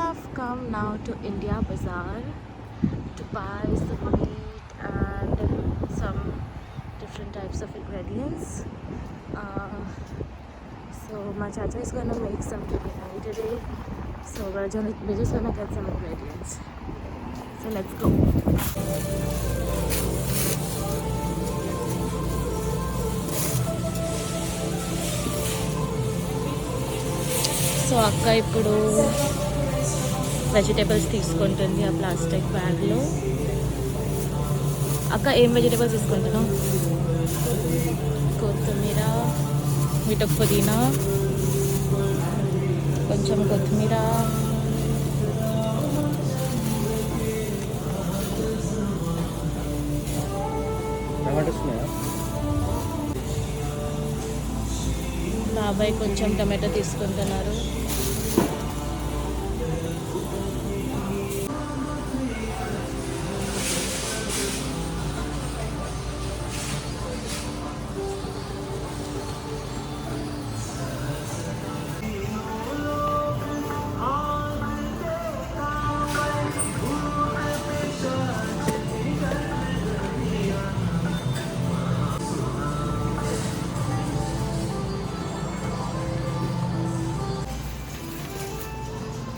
have come now to India Bazaar to buy some meat and some different types of ingredients. So my chacha is gonna make some biryani today. So we're just gonna get some ingredients. So let's go. So అక్క ఇప్పుడు vegetables తీసుకుంటుంది ఆ plastic బ్యాగ్లో. అక్క ఏం vegetables తీసుకుంటున్నావు? కొత్తిమీర, వీటి పుదీనా, కొంచెం కొత్తిమీర, బాబాయ్ కొంచెం టమాటో తీసుకుంటున్నారు.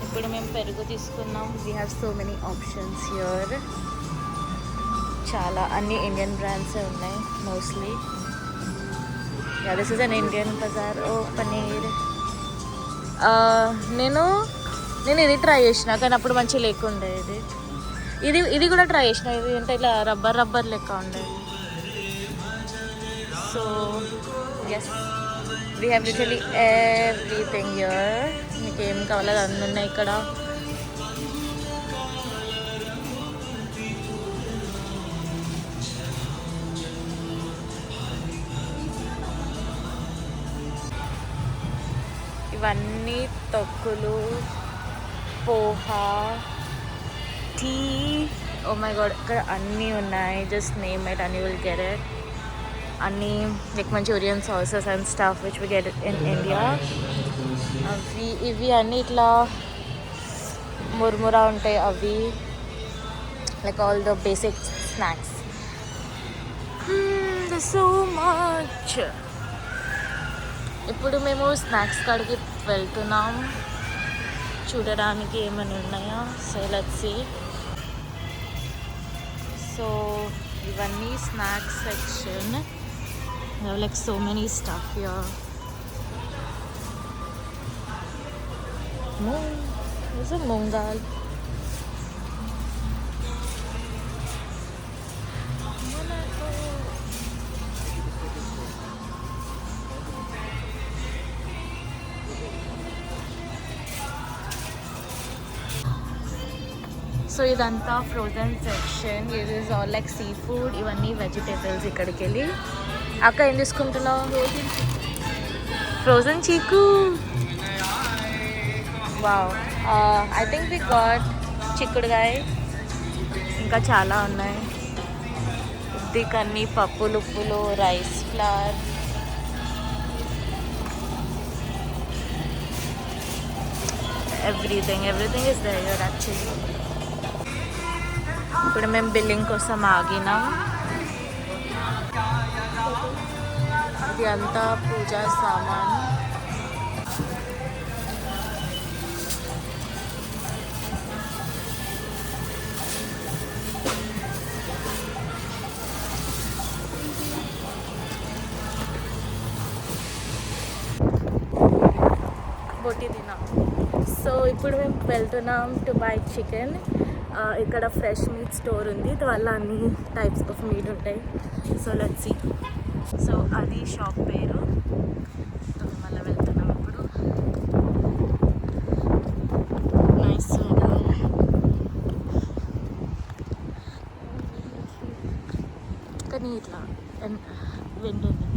ఇప్పుడు మేము పెరుగు తీసుకున్నాం. We have so many options here. చాలా అన్ని ఇండియన్ బ్రాండ్సే ఉన్నాయి mostly. This is an Indian bazaar. Oh paneer. నేను ఇది ట్రై చేసిన కానీ అప్పుడు మంచిగా లేకుండే. ఇది కూడా ట్రై చేసిన. ఇది అంటే ఇట్లా రబ్బర్ లెక్క ఉండేది. So yes, we have literally everything here. మీకు ఏం కావాలో అన్నీ ఉన్నాయి ఇక్కడ. ఇవన్నీ తొక్కులు, poha, tea. Oh my god, ఇక్కడ అన్నీ ఉన్నాయి. Just name it and you will get it. అన్నీ like manchurian sauces and stuff which we get in India. ఇవి అన్నీ ఇట్లా ముర్మురా ఉంటాయి. అవి like all the basic snacks. So much. ఇప్పుడు మేము స్నాక్స్ కాడికి వెళ్తున్నాం చూడడానికి ఏమైనా ఉన్నాయా. So let's see. సో ఇవన్నీ snacks section. Like so many stuff here. This is moong dal. So ఇదంతా ఫ్రోజన్ సెక్షన్. ఇది is all like sea food. ఇవన్నీ వెజిటేబుల్స్. ఇక్కడికి వెళ్ళి అక్క ఏం తీసుకుంటున్నావు? ఫ్రోజన్ చీకు. Wow. I think we got చిక్కుడుకాయ. ఇంకా చాలా ఉన్నాయి. దీకన్నీ పప్పులు, ఉప్పులు, rice flour. Everything is there actually. ఇప్పుడు మేము బిల్లింగ్ కోసం ఆగినాం. ఇది అంతా పూజా సామాన్. బొట్టి తిన్నాం. సో ఇప్పుడు మేము వెళ్తున్నాం టు బై చికెన్. ఇక్కడ ఫ్రెష్ మీట్ స్టోర్ ఉంది. వల్ల అన్ని టైప్స్ ఆఫ్ మీట్ ఉంటాయి. So let's see. సో అది షాప్ పేరు. మళ్ళీ వెళ్తున్నాం ఇప్పుడు. నైస్. కానీ ఇట్లా విండ్ ఉంది.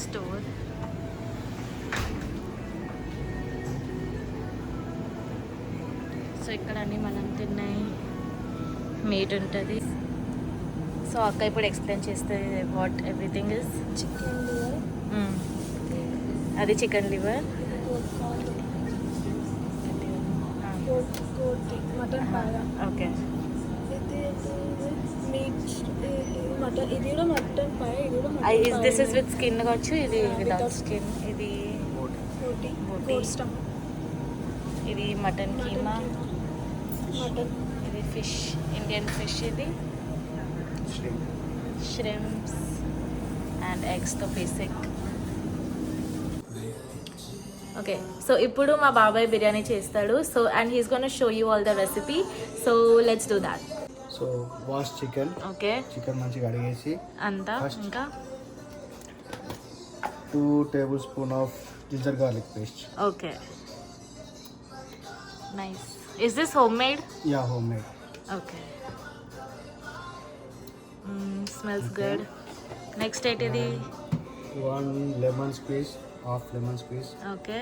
స్టోర్. సో ఇక్కడ అన్నీ మనం తిన్నాయి మీట్ ఉంటుంది. సో అక్క ఇప్పుడు ఎక్స్ప్లెయిన్ చేస్తే what everything is. Chicken liver, అది చికెన్ లివర్, కోటి మటన్ పాయ, ఓకే. ఇది మీట్, మటన్, ఇది కూడా మటన్ పాయ, ఇది కూడా దిస్ ఇస్ విత్ స్కిన్ కావచ్చు, ఇది వితౌట్ స్కిన్. ఇది కోటి, బోటి. కోట్ స్టమ్, ఇది మటన్ కీమా, మటన్, ఇది ఫిష్, ఇండియన్ ఫిష్, ఇది shrimps అండ్ ఎగ్స్తో బేసిక్. ఓకే, సో ఇప్పుడు మా బాబాయ్ బిర్యానీ చేస్తాడు. So and he's gonna show you all the recipe. So let's do that. So wash chicken. Okay, chicken మంచిగా అడిగేసి అంతా ఇంకా 2 tablespoons of ginger garlic paste. Okay, nice. Is this home made? Yeah, home made. Okay, smells good. Next ఏంటిది? 1 lemon squeeze, half lemon squeeze. Okay,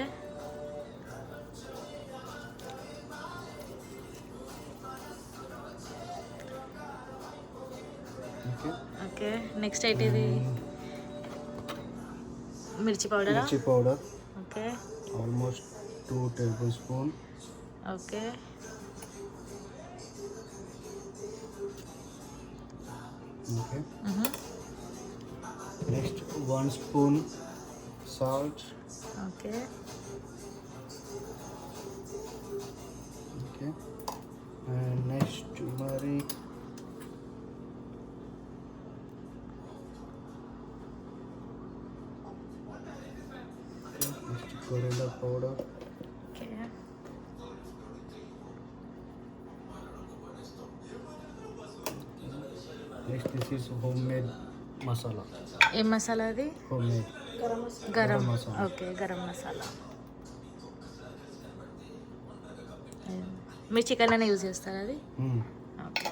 Okay. Okay. Next ఏంటిది? మిర్చి పౌడరా? మిర్చి powder okay, almost 2 tablespoons. Okay, Okay. Next 1 spoon salt. Okay, Okay. And next turmeric. Okay. Next coriander powder. Okay. Next this is homemade masala. ఏం మసాలా అది? Homemade. Garam masala, garam. Masala. Okay, garam masala. మీరు chicken అనే use చేస్తారా అది? Okay,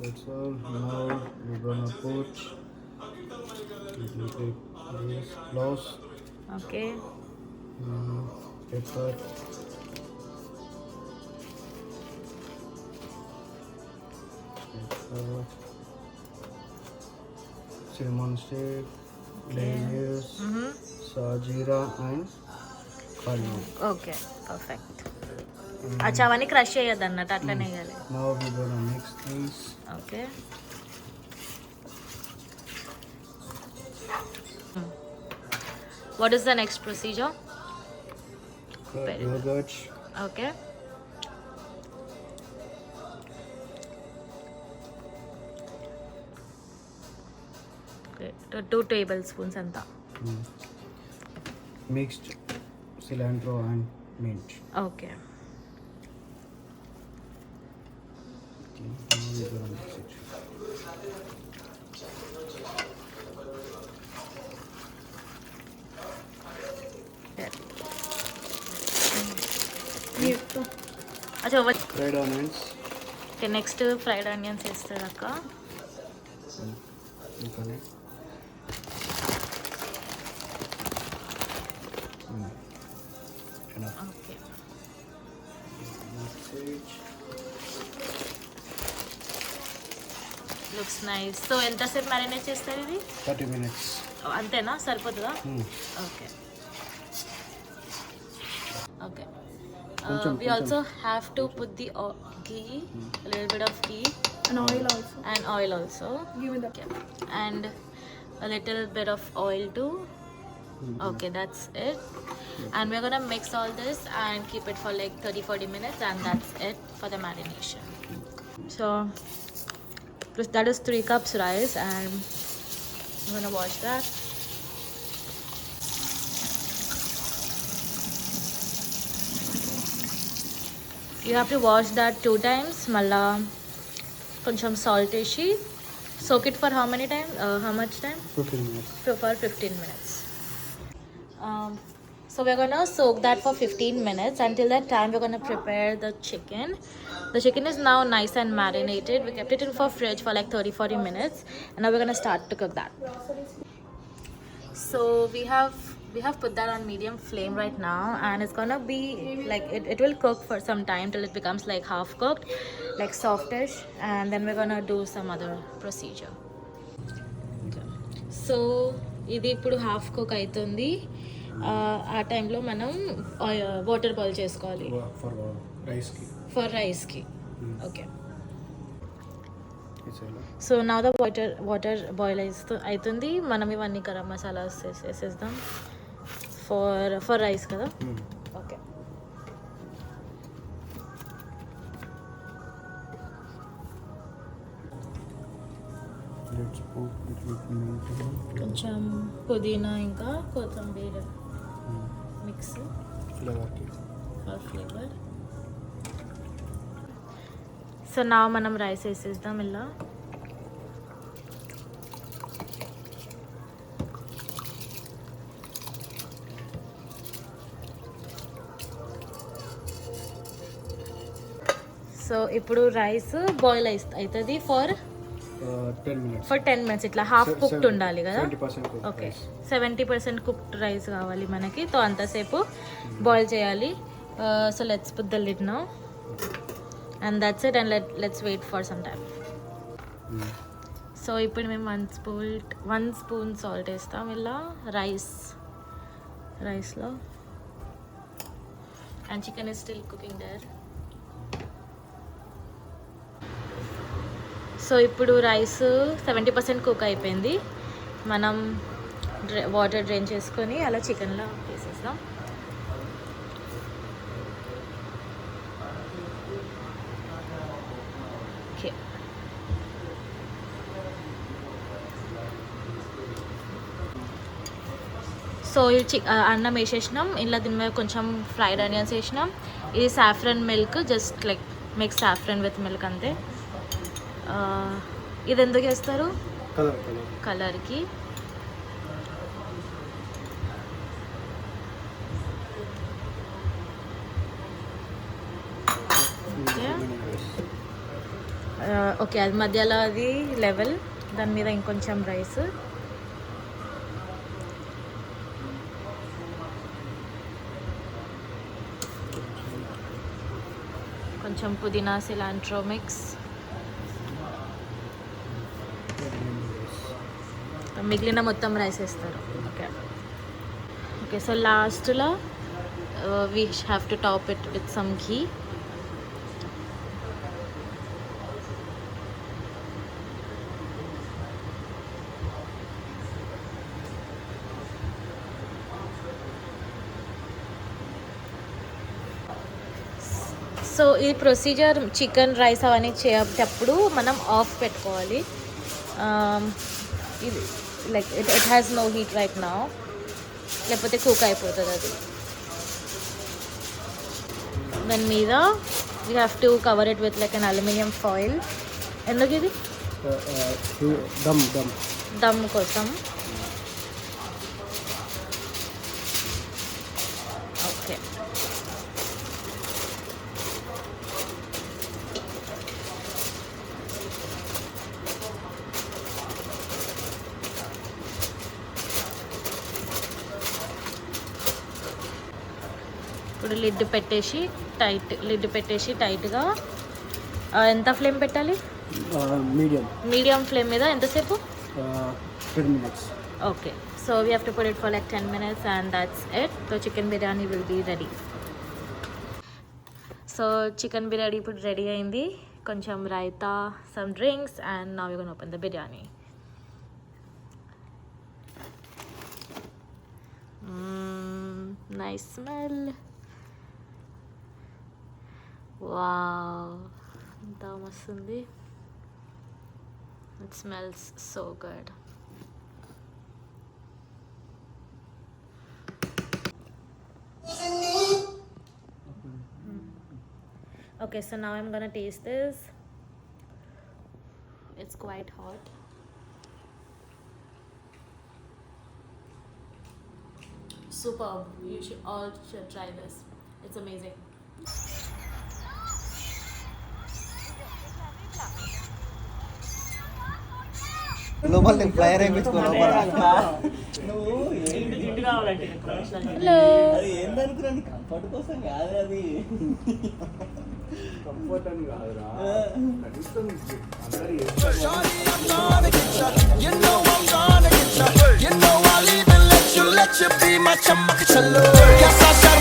That's all. Now we're gonna put little bit this cloves, okay, pepper, cinnamon stick, layers, sajira and cardamom. Okay, perfect. అచ్చా, అవన్నీ crush చేయొద్దు అన్నట్టు, అట్లనే వేయాలి. Now we're gonna mix this. Okay, what is the next procedure? Very good. Yogurt, okay, okay, 2 tablespoons అంతా. mixed cilantro and mint. Okay, Okay, now we're gonna mix it. అచ్చా, Fried onions. Okay. Next fried onions వేస్తారు అక్క. Okay. Enough. Okay, Mix it. Looks nice. So ఎంతసేపు marinate చేస్తారు ఇది? 30 minutes. అంతేనా, సరిపోతుందా? Hmm. Okay, okay. కొంచెం, We also have to put the ghee, a little bit of ghee and oil also. and oil also. Give me the Okay. And a little bit of oil too. Okay, that's it. And we're gonna mix all this and keep it for like 30-40 minutes, and that's it for the marination. So that is 3 cups rice, and I'm gonna wash that. You have to wash that 2 times. Malla koncham salt వేసి soak it for how many time? How much time? 15 minutes. For 15 minutes. So we're gonna soak that for 15 minutes. Until that time, we're gonna prepare the chicken. The chicken is now nice and marinated. We kept it in for fridge for like 30-40 minutes, and now we're gonna start to cook that. So we have put that on medium flame right now, and it's gonna be like it will cook for some time till it becomes like half cooked, like softish, and then we're gonna do some other procedure. So ఇది ఇప్పుడు half cook అవుతుంది. ఆ టైంలో మనం water boil చేసుకోవాలి for రైస్కి. Okay, so now the water boil అవుతుంది. మనం ఇవన్నీ గరం మసాలాస్ వేసేద్దాం ఫర్ రైస్ కదా. ఓకే, కొంచెం పుదీనా ఇంకా కొత్తిమీర మిక్స్ ఫర్ ఫ్లేవర్. సో నా మనం రైస్ వేసేద్దాం ఇలా. సో ఇప్పుడు రైస్ బాయిల్ అవుతుంది ఫర్ 10 minutes. ఇట్లా హాఫ్ కుక్డ్ ఉండాలి కదా. ఓకే, 70% కుక్డ్ రైస్ కావాలి మనకి. సో అంతసేపు బాయిల్ చేయాలి. So let's put the lid now and that's it and let's wait for some time. So ఇప్పుడు మేము 1 స్పూన్ సాల్ట్ వేస్తాం ఇలా రైస్లో. And chicken is still cooking there. So ఇప్పుడు రైస్ 70% కుక్ అయిపోయింది. మనం వాటర్ డ్రైన్ చేసుకొని అలా చికెన్లో వేసేస్తాం. ఓకే, సో ఇది అన్నం వేసేసినాం. ఇలా దీని మీద కొంచెం ఫ్రైడ్ ఆనియన్స్ వేసినాం. ఇది saffron milk, just like mix saffron with milk అంతే. ఇది ఎందుకు వేస్తారు? కలర్కి. ఓకే, అది మధ్యలో అది లెవెల్, దాని మీద ఇంకొంచెం రైస్. కొంచెం పుదీనా సిలాంట్రో మిక్స్. మిగిలిన మొత్తం రైస్ వేస్తారు. ఓకే, సో లాస్ట్లో we have to top it with some ghee. So ఈ ప్రొసీజర్ చికెన్ రైస్ అవన్నీ చేసేటప్పుడు మనం ఆఫ్ పెట్టుకోవాలి. ఇది like it has no heat right now, లేకపోతే కుక్ అయిపోతుంది అది. దాని మీద we have to cover it with like an aluminium foil. ఎందుకు ఇది? దమ్ కోసం. ఓకే, ఇప్పుడు లిడ్ పెట్టేసి టైట్గా. ఎంత ఫ్లేమ్ పెట్టాలి? మీడియం ఫ్లేమ్ మీద. ఎంతసేపు? 10 minutes. Okay, so we have to put it for like 10 minutes and that's it. So chicken biryani will be ready. So chicken biryani ఇప్పుడు రెడీ అయింది. కొంచెం raita, some drinks, and now you can open the biryani. Nice smell. Wow, ఎంత మస్తుంది. It smells so good. Okay, so now I'm gonna taste this. It's quite hot. Superb. You all should try this. It's amazing. లోపల FLAIR అయిపోయించుకో లోపల. Hello. అది ఏందనుకున్నాను, comfort కోసం కాదు అది. Comfort అని కాదురా, కనీసం అందరి let you be my chamak chalo. Kya Sasha